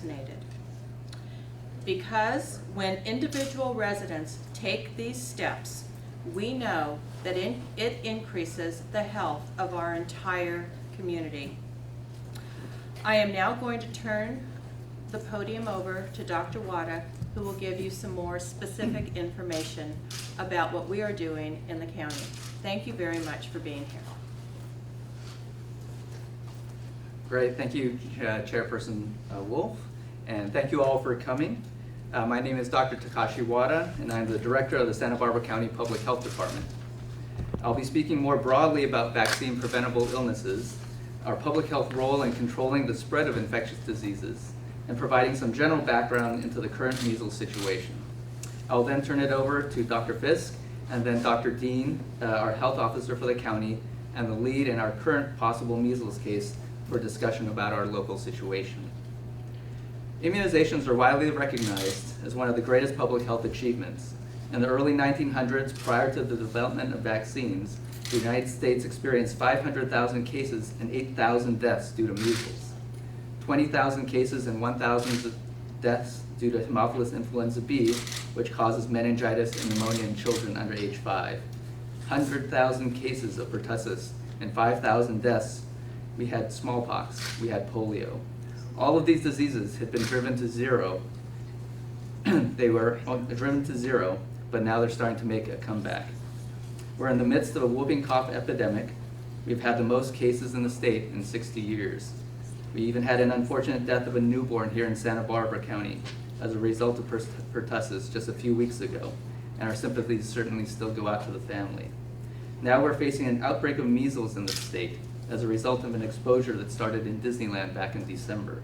vaccinated. Because when individual residents take these steps, we know that it increases the health of our entire community. I am now going to turn the podium over to Dr. Wada, who will give you some more specific information about what we are doing in the county. Thank you very much for being here. Great, thank you, Chairperson Wolf, and thank you all for coming. My name is Dr. Takashi Wada, and I'm the Director of the Santa Barbara County Public Health Department. I'll be speaking more broadly about vaccine-preventable illnesses, our public health role in controlling the spread of infectious diseases, and providing some general background into the current measles situation. I'll then turn it over to Dr. Fisk, and then Dr. Dean, our health officer for the county, and the lead in our current possible measles case for discussion about our local situation. Immunizations are widely recognized as one of the greatest public health achievements. In the early 1900s, prior to the development of vaccines, the United States experienced 500,000 cases and 8,000 deaths due to measles, 20,000 cases and 1,000 deaths due to Haemophilus influenza B, which causes meningitis and pneumonia in children under age 5, 100,000 cases of pertussis, and 5,000 deaths. We had smallpox, we had polio. All of these diseases had been driven to zero. They were driven to zero, but now they're starting to make a comeback. We're in the midst of a whooping cough epidemic. We've had the most cases in the state in 60 years. We even had an unfortunate death of a newborn here in Santa Barbara County as a result of pertussis just a few weeks ago, and our sympathies certainly still go out to the family. Now we're facing an outbreak of measles in the state as a result of an exposure that started in Disneyland back in December.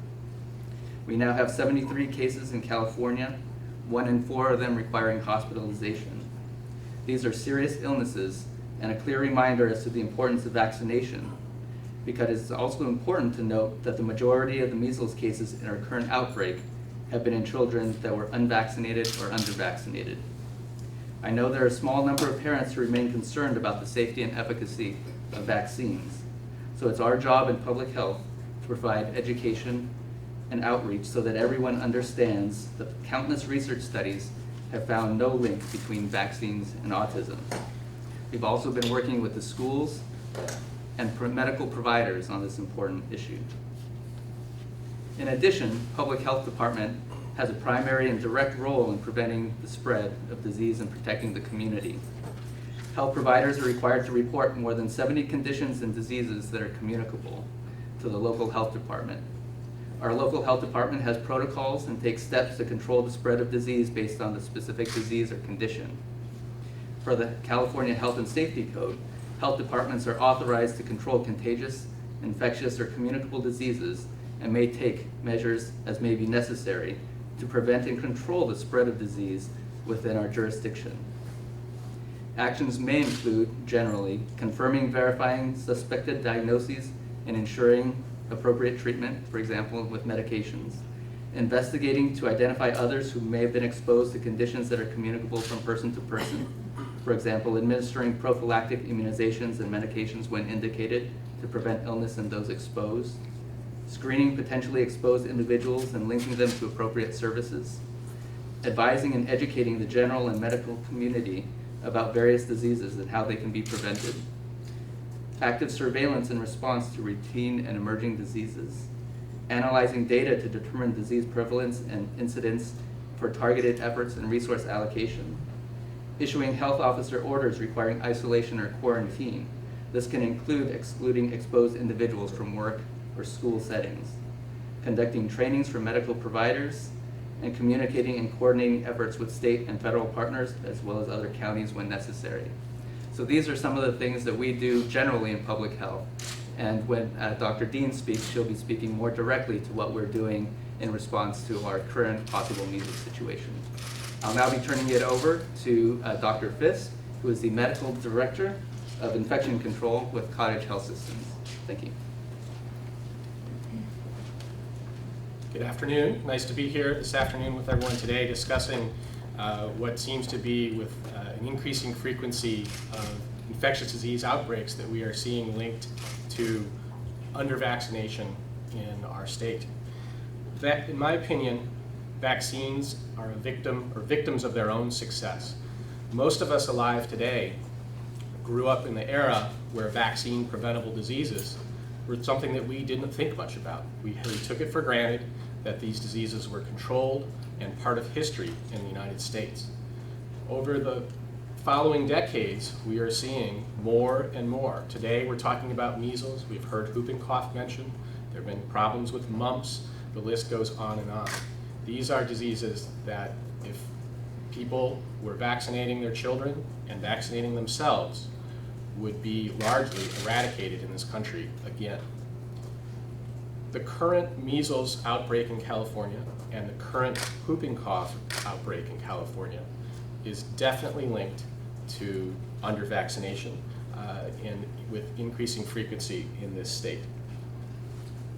We now have 73 cases in California, 1 in 4 of them requiring hospitalization. These are serious illnesses and a clear reminder as to the importance of vaccination, because it's also important to note that the majority of the measles cases in our current outbreak have been in children that were unvaccinated or undervaccinated. I know there are a small number of parents who remain concerned about the safety and efficacy of vaccines. So it's our job in public health to provide education and outreach so that everyone understands that countless research studies have found no link between vaccines and autism. We've also been working with the schools and medical providers on this important issue. In addition, Public Health Department has a primary and direct role in preventing the spread of disease and protecting the community. Health providers are required to report more than 70 conditions and diseases that are communicable to the local health department. Our local health department has protocols and takes steps to control the spread of disease based on the specific disease or condition. Per the California Health and Safety Code, health departments are authorized to control contagious, infectious, or communicable diseases and may take measures as may be necessary to prevent and control the spread of disease within our jurisdiction. Actions may include, generally, confirming, verifying suspected diagnoses and ensuring appropriate treatment, for example, with medications, investigating to identify others who may have been exposed to conditions that are communicable from person to person, for example, administering prophylactic immunizations and medications when indicated to prevent illness in those exposed, screening potentially exposed individuals and linking them to appropriate services, advising and educating the general and medical community about various diseases and how they can be prevented, active surveillance in response to routine and emerging diseases, analyzing data to determine disease prevalence and incidence for targeted efforts and resource allocation, issuing health officer orders requiring isolation or quarantine. This can include excluding exposed individuals from work or school settings, conducting trainings for medical providers, and communicating and coordinating efforts with state and federal partners as well as other counties when necessary. So these are some of the things that we do generally in public health. And when Dr. Dean speaks, she'll be speaking more directly to what we're doing in response to our current possible measles situation. I'll now be turning it over to Dr. Fisk, who is the Medical Director of Infection Control with Cottage Health Systems. Thank you. Good afternoon. Nice to be here this afternoon with everyone today discussing what seems to be with an increasing frequency of infectious disease outbreaks that we are seeing linked to under-vaccination in our state. In my opinion, vaccines are victims of their own success. Most of us alive today grew up in the era where vaccine preventable diseases were something that we didn't think much about. We took it for granted that these diseases were controlled and part of history in the United States. Over the following decades, we are seeing more and more. Today, we're talking about measles. We've heard whooping cough mentioned. There have been problems with mumps. The list goes on and on. These are diseases that if people were vaccinating their children and vaccinating themselves, would be largely eradicated in this country again. The current measles outbreak in California and the current whooping cough outbreak in California is definitely linked to under-vaccination and with increasing frequency in this state.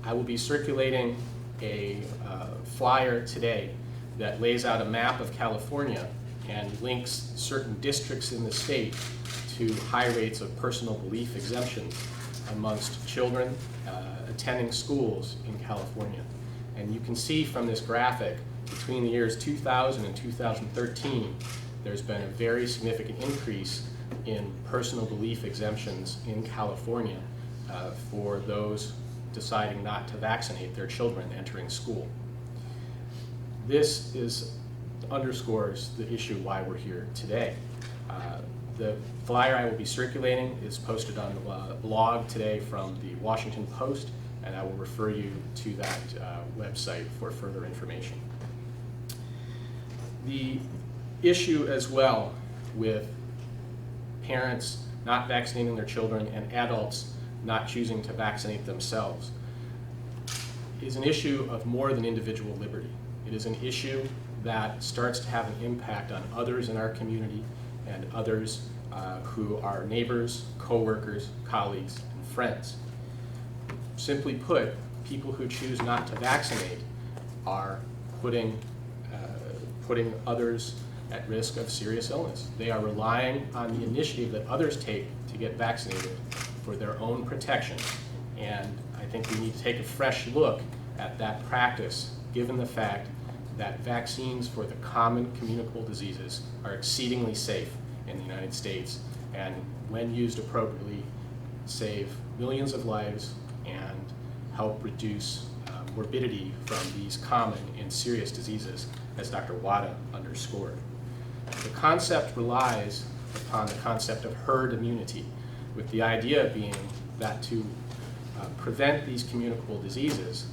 I will be circulating a flyer today that lays out a map of California and links certain districts in the state to high rates of personal belief exemptions amongst children attending schools in California. And you can see from this graphic, between the years 2000 and 2013, there's been a very significant increase in personal belief exemptions in California for those deciding not to vaccinate their children entering school. This underscores the issue why we're here today. The flyer I will be circulating is posted on the blog today from the Washington Post, and I will refer you to that website for further information. The issue as well with parents not vaccinating their children and adults not choosing to vaccinate themselves is an issue of more than individual liberty. It is an issue that starts to have an impact on others in our community and others who are neighbors, co-workers, colleagues, and friends. Simply put, people who choose not to vaccinate are putting others at risk of serious illness. They are relying on the initiative that others take to get vaccinated for their own protection. And I think we need to take a fresh look at that practice, given the fact that vaccines for the common communicable diseases are exceedingly safe in the United States, and when used appropriately, save millions of lives and help reduce morbidity from these common and serious diseases, as Dr. Wada underscored. The concept relies upon the concept of herd immunity, with the idea being that to prevent these communicable diseases,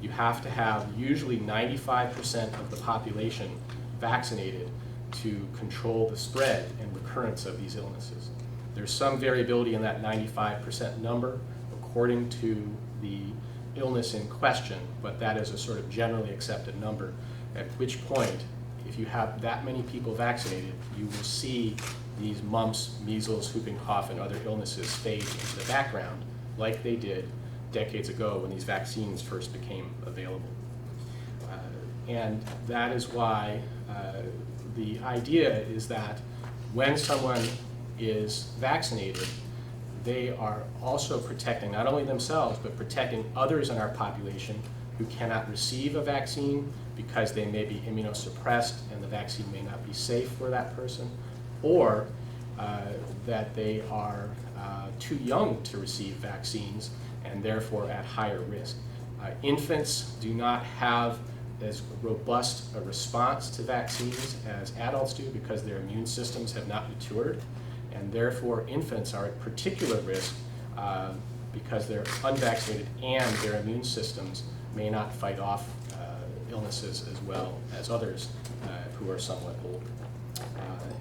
you have to have usually 95% of the population vaccinated to control the spread and recurrence of these illnesses. There's some variability in that 95% number according to the illness in question, but that is a sort of generally accepted number, at which point, if you have that many people vaccinated, you will see these mumps, measles, whooping cough, and other illnesses fade into the background like they did decades ago when these vaccines first became available. And that is why the idea is that when someone is vaccinated, they are also protecting not only themselves, but protecting others in our population who cannot receive a vaccine because they may be immunosuppressed and the vaccine may not be safe for that person, or that they are too young to receive vaccines and therefore at higher risk. Infants do not have as robust a response to vaccines as adults do because their immune systems have not matured, and therefore infants are at particular risk because they're unvaccinated and their immune systems may not fight off illnesses as well as others who are somewhat older.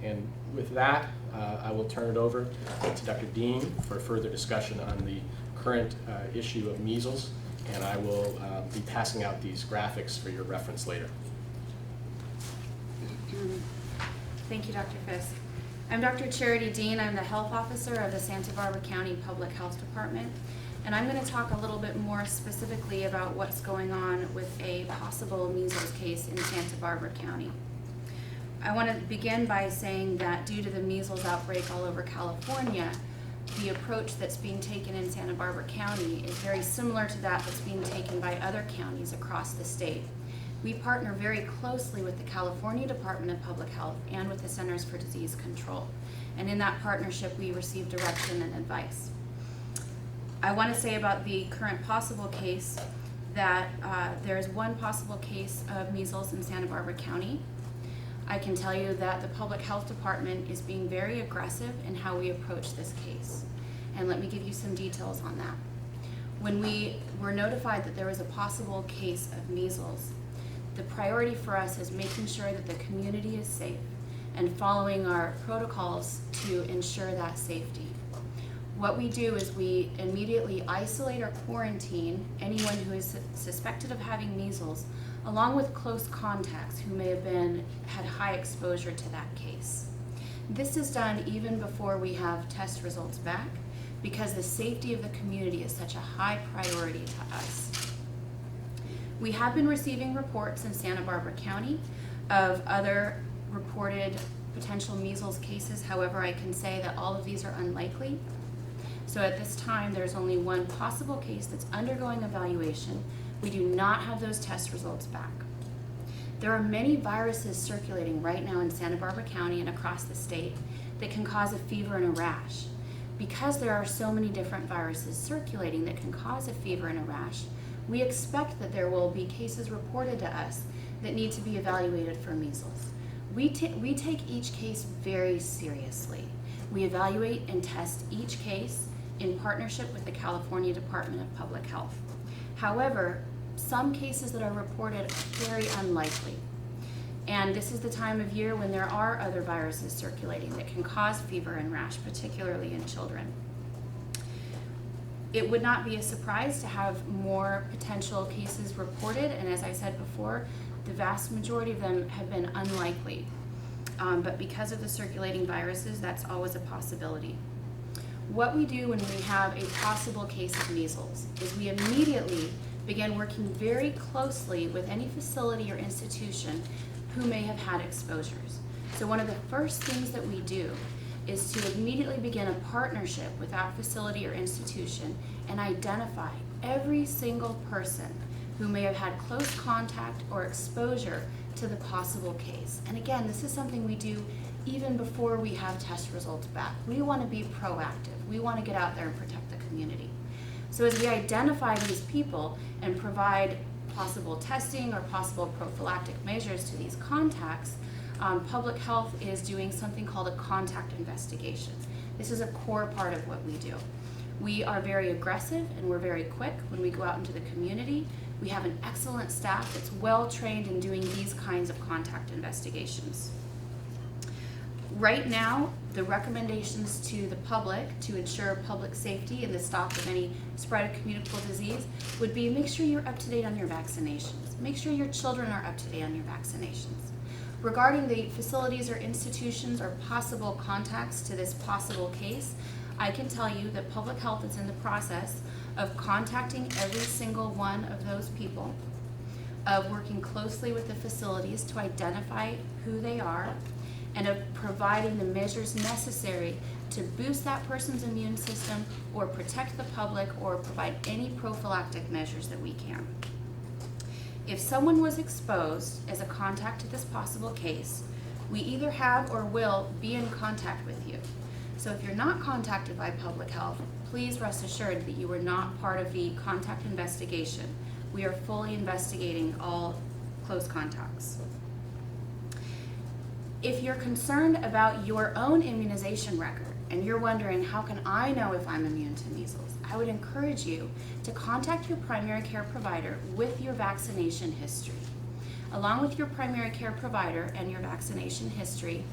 And with that, I will turn it over to Dr. Dean for further discussion on the current issue of measles, and I will be passing out these graphics for your reference later. Thank you, Dr. Fisk. I'm Dr. Charity Dean. I'm the health officer of the Santa Barbara County Public Health Department, and I'm going to talk a little bit more specifically about what's going on with a possible measles case in Santa Barbara County. I want to begin by saying that due to the measles outbreak all over California, the approach that's being taken in Santa Barbara County is very similar to that that's being taken by other counties across the state. We partner very closely with the California Department of Public Health and with the Centers for Disease Control. And in that partnership, we receive direction and advice. I want to say about the current possible case that there is one possible case of measles in Santa Barbara County. I can tell you that the Public Health Department is being very aggressive in how we approach this case. And let me give you some details on that. When we were notified that there was a possible case of measles, the priority for us is making sure that the community is safe and following our protocols to ensure that safety. What we do is we immediately isolate or quarantine anyone who is suspected of having measles, along with close contacts who may have had high exposure to that case. This is done even before we have test results back, because the safety of the community is such a high priority to us. We have been receiving reports in Santa Barbara County of other reported potential measles cases. However, I can say that all of these are unlikely. So at this time, there's only one possible case that's undergoing evaluation. We do not have those test results back. There are many viruses circulating right now in Santa Barbara County and across the state that can cause a fever and a rash. Because there are so many different viruses circulating that can cause a fever and a rash, we expect that there will be cases reported to us that need to be evaluated for measles. We take each case very seriously. We evaluate and test each case in partnership with the California Department of Public Health. However, some cases that are reported are very unlikely. And this is the time of year when there are other viruses circulating that can cause fever and rash, particularly in children. It would not be a surprise to have more potential cases reported, and as I said before, the vast majority of them have been unlikely. But because of the circulating viruses, that's always a possibility. What we do when we have a possible case of measles is we immediately begin working very closely with any facility or institution who may have had exposures. So one of the first things that we do is to immediately begin a partnership with that facility or institution and identify every single person who may have had close contact or exposure to the possible case. And again, this is something we do even before we have test results back. We want to be proactive. We want to get out there and protect the community. So as we identify these people and provide possible testing or possible prophylactic measures to these contacts, public health is doing something called a contact investigation. This is a core part of what we do. We are very aggressive and we're very quick when we go out into the community. We have an excellent staff that's well trained in doing these kinds of contact investigations. Right now, the recommendations to the public to ensure public safety and the stop of any spread of communicable disease would be make sure you're up to date on your vaccinations. Make sure your children are up to date on your vaccinations. Regarding the facilities or institutions or possible contacts to this possible case, I can tell you that public health is in the process of contacting every single one of those people, of working closely with the facilities to identify who they are, and of providing the measures necessary to boost that person's immune system or protect the public or provide any prophylactic measures that we can. If someone was exposed as a contact to this possible case, we either have or will be in contact with you. So if you're not contacted by public health, please rest assured that you were not part of the contact investigation. We are fully investigating all close contacts. If you're concerned about your own immunization record and you're wondering, how can I know if I'm immune to measles? I would encourage you to contact your primary care provider with your vaccination history. Along with your primary care provider and your vaccination history,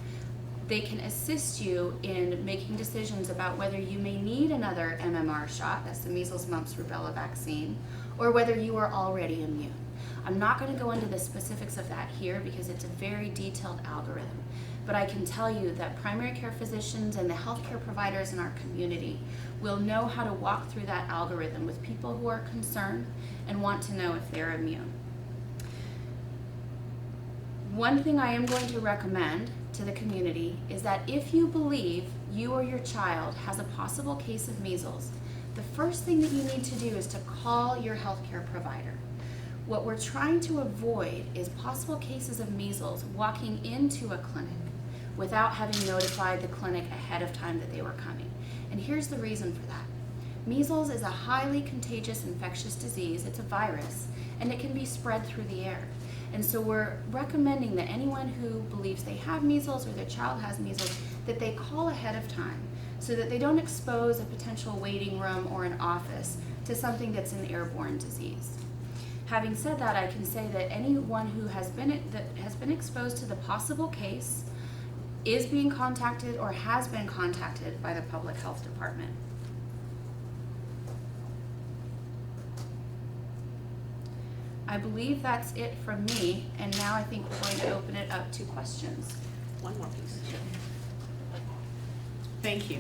they can assist you in making decisions about whether you may need another MMR shot, that's the measles, mumps, rubella vaccine, or whether you are already immune. I'm not going to go into the specifics of that here because it's a very detailed algorithm, but I can tell you that primary care physicians and the healthcare providers in our community will know how to walk through that algorithm with people who are concerned and want to know if they're immune. One thing I am going to recommend to the community is that if you believe you or your child has a possible case of measles, the first thing that you need to do is to call your healthcare provider. What we're trying to avoid is possible cases of measles walking into a clinic without having notified the clinic ahead of time that they were coming. And here's the reason for that. Measles is a highly contagious infectious disease. It's a virus, and it can be spread through the air. And so we're recommending that anyone who believes they have measles or their child has measles, that they call ahead of time so that they don't expose a potential waiting room or an office to something that's an airborne disease. Having said that, I can say that anyone who has been exposed to the possible case is being contacted or has been contacted by the public health department. I believe that's it from me, and now I think we're going to open it up to questions. One more piece. Thank you.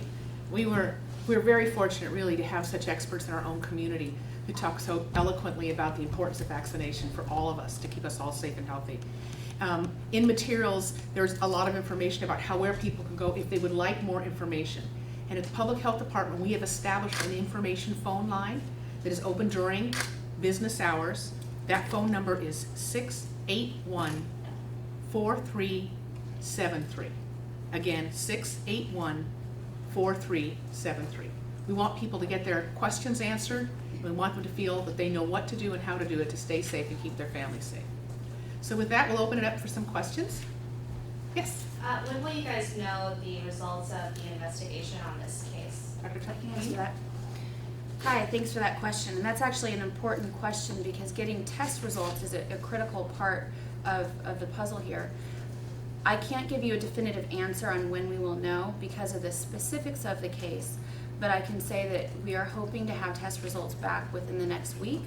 We're very fortunate really to have such experts in our own community who talk so eloquently about the importance of vaccination for all of us to keep us all safe and healthy. In materials, there's a lot of information about where people can go if they would like more information. And at the Public Health Department, we have established an information phone line that is open during business hours. That phone number is 681-4373. Again, 681-4373. We want people to get their questions answered. We want them to feel that they know what to do and how to do it to stay safe and keep their families safe. So with that, we'll open it up for some questions. Yes? When will you guys know the results of the investigation on this case? Dr. I can answer that. Hi, thanks for that question. And that's actually an important question because getting test results is a critical part of the puzzle here. I can't give you a definitive answer on when we will know because of the specifics of the case, but I can say that we are hoping to have test results back within the next week,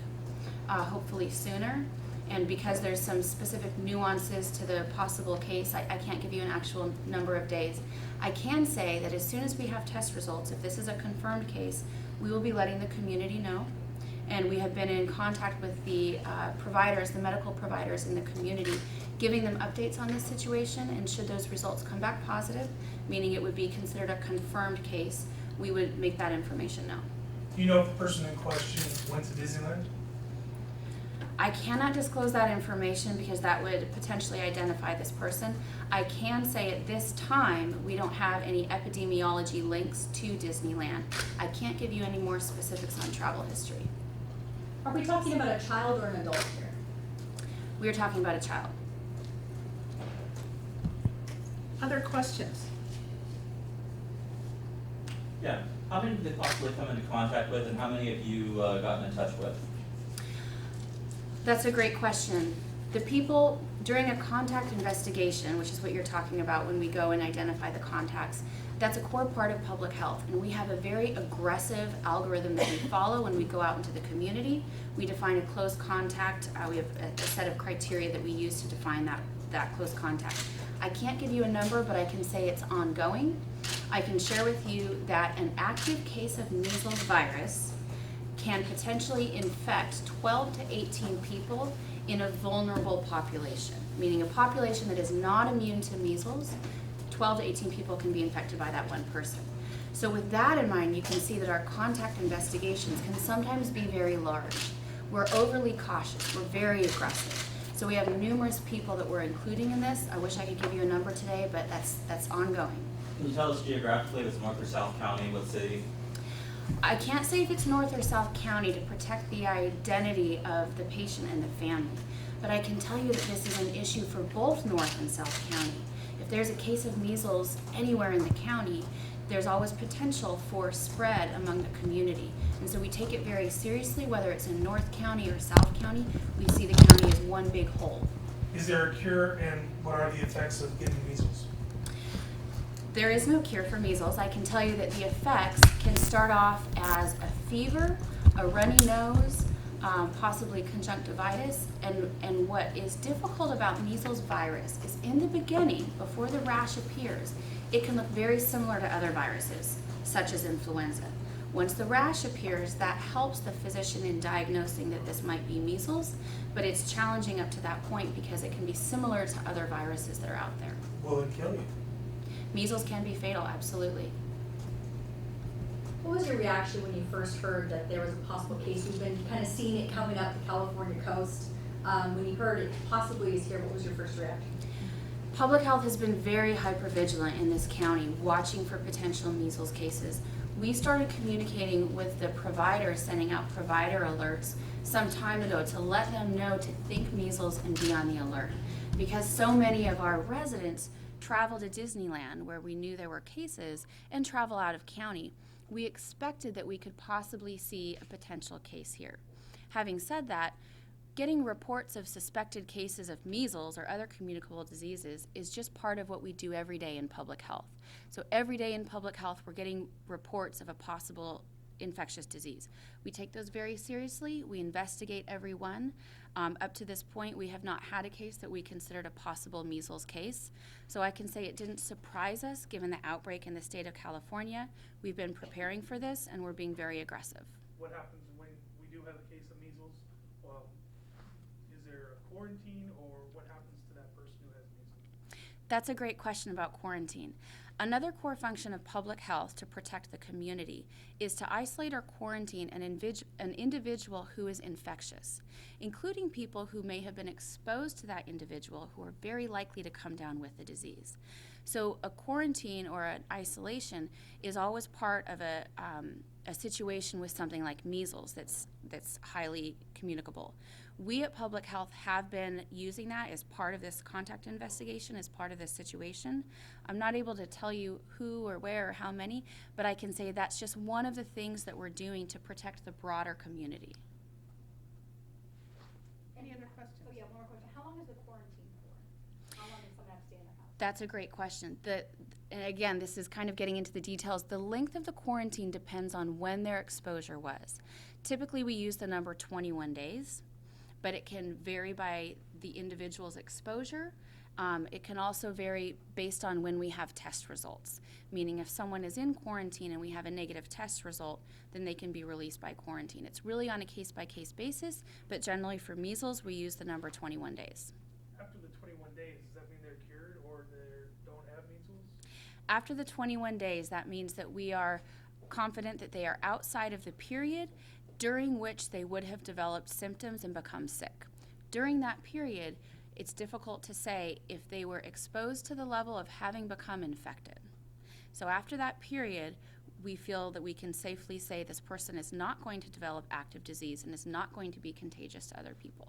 hopefully sooner. And because there's some specific nuances to the possible case, I can't give you an actual number of days. I can say that as soon as we have test results, if this is a confirmed case, we will be letting the community know. And we have been in contact with the providers, the medical providers in the community, giving them updates on this situation. And should those results come back positive, meaning it would be considered a confirmed case, we would make that information known. Do you know if the person in question went to Disneyland? I cannot disclose that information because that would potentially identify this person. I can say at this time, we don't have any epidemiology links to Disneyland. I can't give you any more specifics on travel history. Are we talking about a child or an adult here? We are talking about a child. Other questions? Yeah, how many did they possibly come into contact with and how many have you gotten in touch with? That's a great question. The people during a contact investigation, which is what you're talking about when we go and identify the contacts, that's a core part of public health. And we have a very aggressive algorithm that we follow when we go out into the community. We define a close contact. We have a set of criteria that we use to define that close contact. I can't give you a number, but I can say it's ongoing. I can share with you that an active case of measles virus can potentially infect 12 to 18 people in a vulnerable population, meaning a population that is not immune to measles. 12 to 18 people can be infected by that one person. So with that in mind, you can see that our contact investigations can sometimes be very large. We're overly cautious, we're very aggressive. So we have numerous people that we're including in this. I wish I could give you a number today, but that's ongoing. Can you tell us geographically if it's North or South County, what city? I can't say if it's North or South County to protect the identity of the patient and the family, but I can tell you that this is an issue for both North and South County. If there's a case of measles anywhere in the county, there's always potential for spread among the community. And so we take it very seriously, whether it's in North County or South County. We see the county as one big whole. Is there a cure, and what are the effects of getting measles? There is no cure for measles. I can tell you that the effects can start off as a fever, a runny nose, possibly conjunctivitis. And what is difficult about measles virus is in the beginning, before the rash appears, it can look very similar to other viruses, such as influenza. Once the rash appears, that helps the physician in diagnosing that this might be measles, but it's challenging up to that point because it can be similar to other viruses that are out there. Will it kill you? Measles can be fatal, absolutely. What was your reaction when you first heard that there was a possible case? We've been kind of seeing it coming up the California coast. When you heard it possibly is here, what was your first reaction? Public health has been very hypervigilant in this county, watching for potential measles cases. We started communicating with the providers, sending out provider alerts some time ago to let them know to think measles and be on the alert. Because so many of our residents travel to Disneyland, where we knew there were cases, and travel out of county, we expected that we could possibly see a potential case here. Having said that, getting reports of suspected cases of measles or other communicable diseases is just part of what we do every day in public health. So every day in public health, we're getting reports of a possible infectious disease. We take those very seriously. We investigate every one. Up to this point, we have not had a case that we considered a possible measles case. So I can say it didn't surprise us given the outbreak in the state of California. We've been preparing for this and we're being very aggressive. What happens when we do have a case of measles? Well, is there a quarantine, or what happens to that person who has measles? That's a great question about quarantine. Another core function of public health to protect the community is to isolate or quarantine an individual who is infectious, including people who may have been exposed to that individual who are very likely to come down with the disease. So a quarantine or an isolation is always part of a situation with something like measles that's highly communicable. We at Public Health have been using that as part of this contact investigation, as part of this situation. I'm not able to tell you who or where or how many, but I can say that's just one of the things that we're doing to protect the broader community. Any other questions? Oh yeah, one more question. How long is the quarantine for? How long does someone have to stay in their house? That's a great question. And again, this is kind of getting into the details. The length of the quarantine depends on when their exposure was. Typically, we use the number 21 days, but it can vary by the individual's exposure. It can also vary based on when we have test results, meaning if someone is in quarantine and we have a negative test result, then they can be released by quarantine. It's really on a case-by-case basis, but generally for measles, we use the number 21 days. After the 21 days, does that mean they're cured or they don't have measles? After the 21 days, that means that we are confident that they are outside of the period during which they would have developed symptoms and become sick. During that period, it's difficult to say if they were exposed to the level of having become infected. So after that period, we feel that we can safely say this person is not going to develop active disease and is not going to be contagious to other people.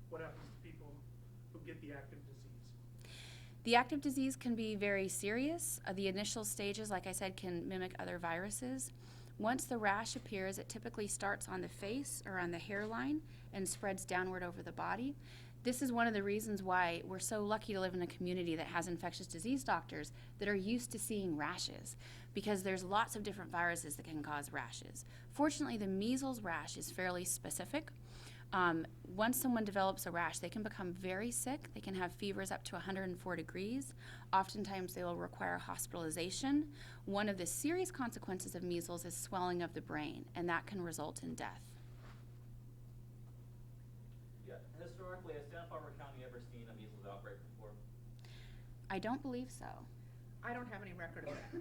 What happens to people who get the active disease? The active disease can be very serious. The initial stages, like I said, can mimic other viruses. Once the rash appears, it typically starts on the face or on the hairline and spreads downward over the body. This is one of the reasons why we're so lucky to live in a community that has infectious disease doctors that are used to seeing rashes, because there's lots of different viruses that can cause rashes. Fortunately, the measles rash is fairly specific. Once someone develops a rash, they can become very sick. They can have fevers up to 104 degrees. Oftentimes they will require hospitalization. One of the serious consequences of measles is swelling of the brain, and that can result in death. Yeah, historically, has Santa Barbara County ever seen a measles outbreak before? I don't believe so. I don't have any record of that.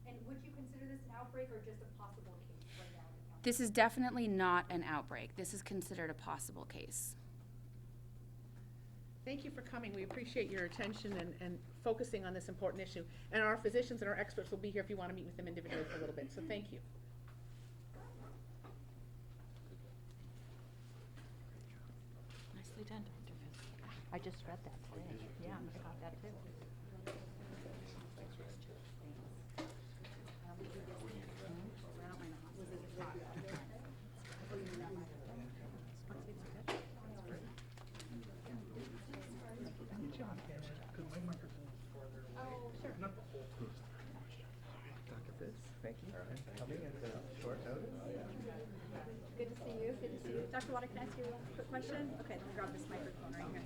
And would you consider this an outbreak or just a possible case right now in the county? This is definitely not an outbreak. This is considered a possible case. Thank you for coming. We appreciate your attention and focusing on this important issue. And our physicians and our experts will be here if you want to meet with them individually for a little bit. So thank you. Nicely done, Dr. Fisk. I just read that today. Yeah, I got that too. Oh, sure. Dr. Fisk, thank you for coming at short notice. Good to see you. Good to see you. Dr. Water, can I ask you a quick question? Okay, let me grab this microphone right here.